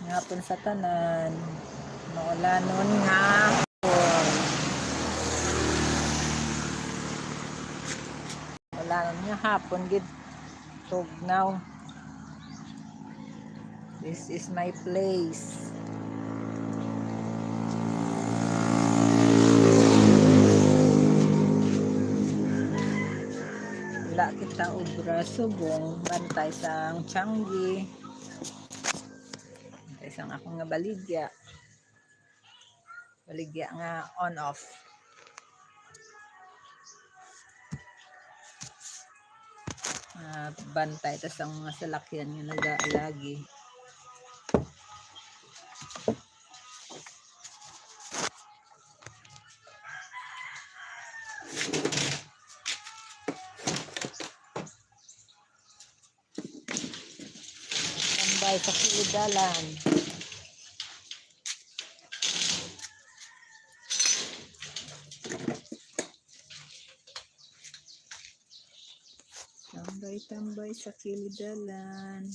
Ngapon sa tanan. Maulanon nga hapon. Maulanon nga hapon gid tugnaw. This is my place. Wala kita obra subong bantay sang Changi. Bantay sang ako nga baligya. Baligya nga on off. Bantay tas ang mga salakyan nga nag-aalagi. Tambay sa kilidalan. Tambay-tambay sa kilidalan.